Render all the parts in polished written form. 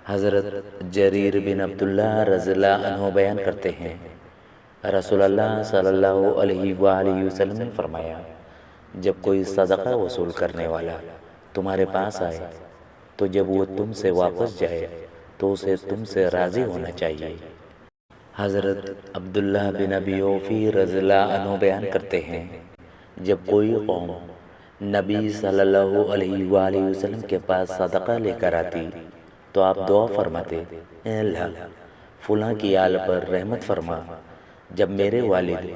حضرت جریر بن عبداللہ رضی اللہ عنہ بیان کرتے ہیں، رسول اللہ صلی اللہ علیہ وآلہ وسلم نے فرمایا، جب کوئی صدقہ وصول کرنے والا تمہارے پاس آئے تو جب وہ تم سے واپس جائے تو اسے تم سے راضی ہونا چاہیے۔ حضرت عبداللہ بن ابی اوفی رضی اللہ عنہ بیان کرتے ہیں، جب کوئی قوم نبی صلی اللہ علیہ وآلہ وسلم کے پاس صدقہ لے کر آتی تو آپ دعا فرماتے، اے اللہ فلاں کی آل پر رحمت فرما۔ جب میرے والد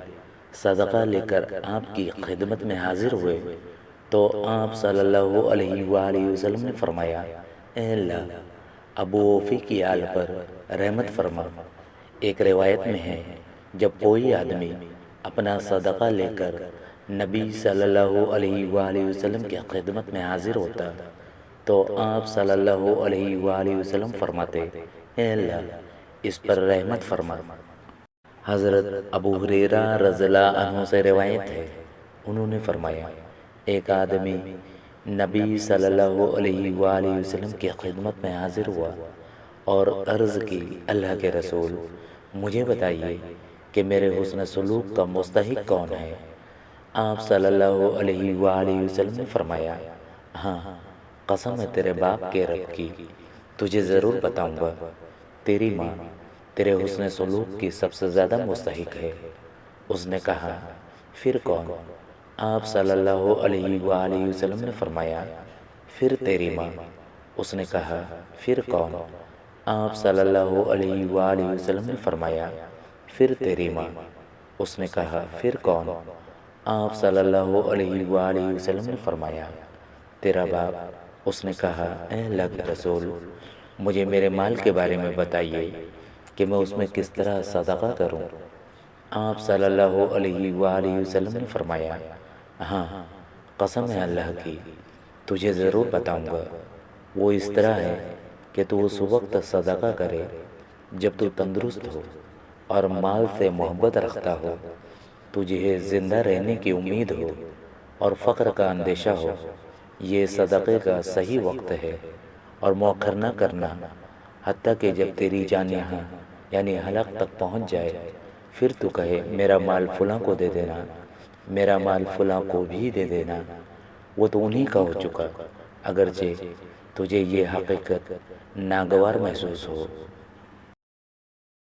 صدقہ لے کر آپ کی خدمت میں حاضر ہوئے تو آپ صلی اللہ علیہ وآلہ وسلم نے فرمایا، اے اللہ ابو اوفی کی آل پر رحمت فرما۔ ایک روایت میں ہے، جب کوئی آدمی اپنا صدقہ لے کر نبی صلی اللہ علیہ وآلہ وسلم کی خدمت میں حاضر ہوتا تو آپ صلی اللہ علیہ وآلہ وسلم فرماتے، اے اللہ اس پر رحمت فرما۔ حضرت ابو ہریرہ رضی اللہ عنہ سے روایت ہے، انہوں نے فرمایا، ایک آدمی نبی صلی اللہ علیہ وآلہ وسلم کی خدمت میں حاضر ہوا اور عرض کی، اللہ کے رسول مجھے بتائیے کہ میرے حسن سلوک کا مستحق کون ہے؟ آپ صلی اللہ علیہ وآلہ وسلم نے فرمایا، ہاں قسم ہے تیرے باپ کے رب کی، تجھے ضرور بتاؤں گا، تیری ماں تیرے حسن سلوک کی سب سے زیادہ مستحق ہے۔ اس نے کہا، پھر کون؟ آپ صلی اللہ علیہ وآلہ وسلم نے فرمایا، پھر تیری ماں۔ اس نے کہا، پھر کون؟ آپ صلی اللہ علیہ وآلہ وسلم نے فرمایا، پھر تیری ماں۔ اس نے کہا، پھر کون؟ آپ صلی اللہ علیہ وآلہ وسلم نے فرمایا، تیرا باپ۔ اس نے کہا، اے اللہ کے رسول مجھے میرے مال کے بارے میں بتائیے کہ میں اس میں کس طرح صدقہ کروں؟ آپ صلی اللہ علیہ وآلہ وسلم نے فرمایا، ہاں قسم ہے اللہ کی، تجھے ضرور بتاؤں گا، وہ اس طرح ہے کہ تو اس وقت صدقہ کرے جب تو تندرست ہو اور مال سے محبت رکھتا ہو، تجھے زندہ رہنے کی امید ہو اور فقر کا اندیشہ ہو۔ یہ صدقے کا صحیح وقت ہے اور مؤخر نہ کرنا، حتیٰ کہ جب تیری جان یہاں یعنی حلق تک پہنچ جائے، پھر تو کہے میرا مال فلاں کو دے دینا، میرا مال فلاں کو بھی دے دینا، وہ تو انہی کا ہو چکا، اگرچہ تجھے یہ حقیقت ناگوار محسوس ہو۔